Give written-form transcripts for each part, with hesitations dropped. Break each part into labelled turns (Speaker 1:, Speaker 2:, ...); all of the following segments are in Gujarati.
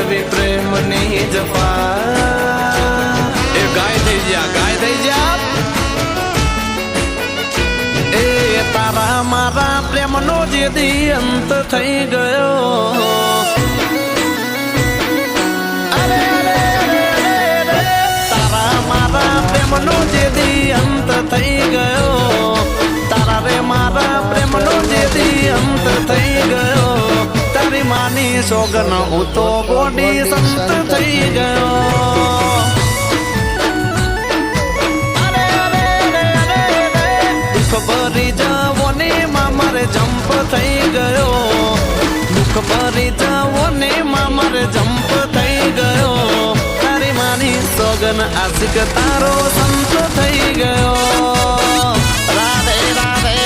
Speaker 1: કરવી પ્રેમની જપા એ ગાય થઈ જા એ તારા મારા પ્રેમનો જે દી અંત થઈ ગયો તારા મારા પ્રેમનો જે દી અંત થઈ ગયો તારા રે મારા પ્રેમનો જે દી અંત થઈ ગયો તારી માની સોગન હું તો ગોડી સંત થઈ ગયો દુઃખ ભરી જવોને માં મારે જંપ થઈ ગયો દુઃખ ભરી જવોને માં મારે જંપ થઈ ગયો તારી માની સોગન આશિક તારો સંત થઈ ગયો રાધે રાધે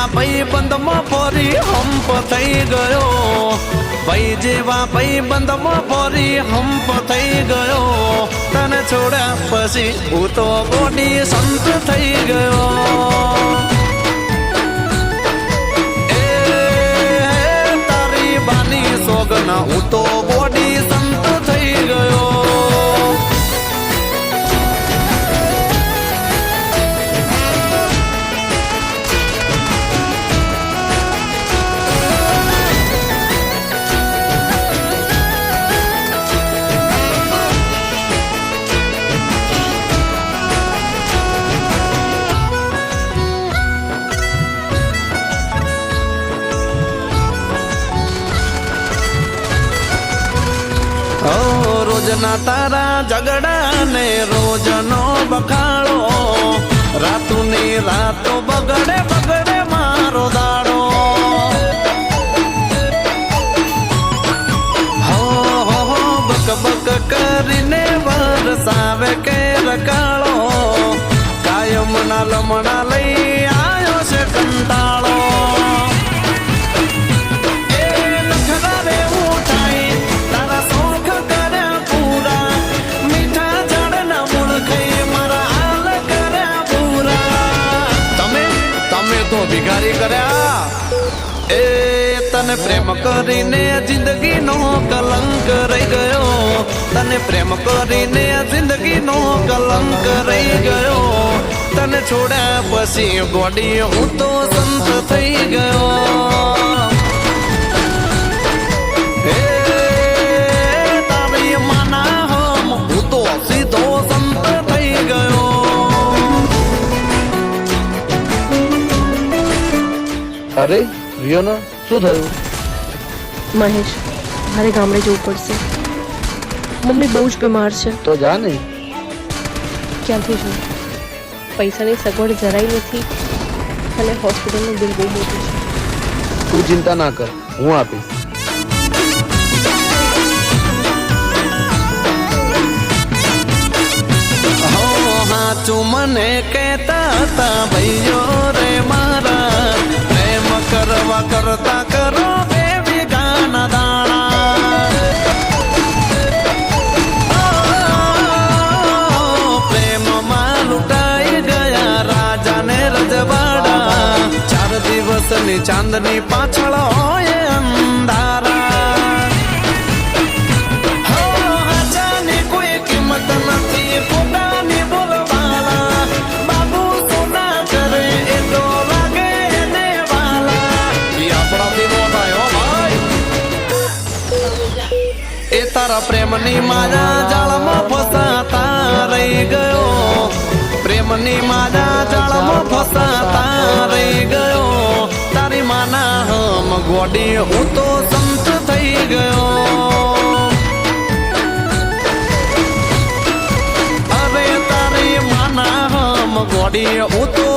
Speaker 1: ભાઈ બંધમાં ફરી હંપ થઈ ગયો ભાઈ જેવા ભાઈ બંધમાં ફરી હંપ થઈ ગયો તને છોડ્યા પછી હું તો ગોડી સંત થઈ ગયો એ તારી બાની સોગન હું તો ગોડી સંત થઈ ગયો રોજના તારા ઝઘડા ને રોજનો બખાડો રાતુની રાતો બગડે બગડે મારો દાડો હો બક બક કરીને વરસાવે કે રકાળો કાયમ ના લમણા લઈ આવ્યો છે કંટાળો ભિખારી કર્યા એ તને પ્રેમ કરીને જિંદગીનો કલંક રહી ગયો તને પ્રેમ કરીને જિંદગીનો કલંક રહી ગયો તને છોડ્યા પછી ગોડી હું તો સંત થઈ ગયો હે તારી માના હમ હું તો સીધો સંત થઈ ગયો
Speaker 2: અરે રિયોના શું થયું
Speaker 3: મહેશ મારે ગામડે જવું પડશે મમ્મી બહુ જ બીમાર છે
Speaker 2: તો જા નહીં
Speaker 3: ક્યાંથી જવું પૈસાની સગવડ જરાય નથી અને હોસ્પિટલનું બિલ બહુ મોટું છે
Speaker 2: તું ચિંતા ના કર હું આપીશ
Speaker 1: હાચું મને કહેતા હતા ભાઈઓ રે મારા પ્રેમ કરવા કરતા કરો બે વિગાના દાણા પ્રેમમાં લૂંટાઈ ગયા રાજાને રજવાડા 4 દિવસની ચાંદની પાછળ હોય અંધારા હાચાની કોઈ કિંમત નથી પોતાની બોલવાલા બાબુ સોના કરે એ તો લાગે એને વાલા એ આપણાથી નો થાય હો ભાઈ એ તારા પ્રેમની માયા જાળમાં ફસાતા રહી ગયો પ્રેમની માયા જાળમાં ફસાતા રહી ગયો તારી માના હમ ગોડી હું તો સંત થઈ ગયો અરે તારી માના હમ ગોડી હું તો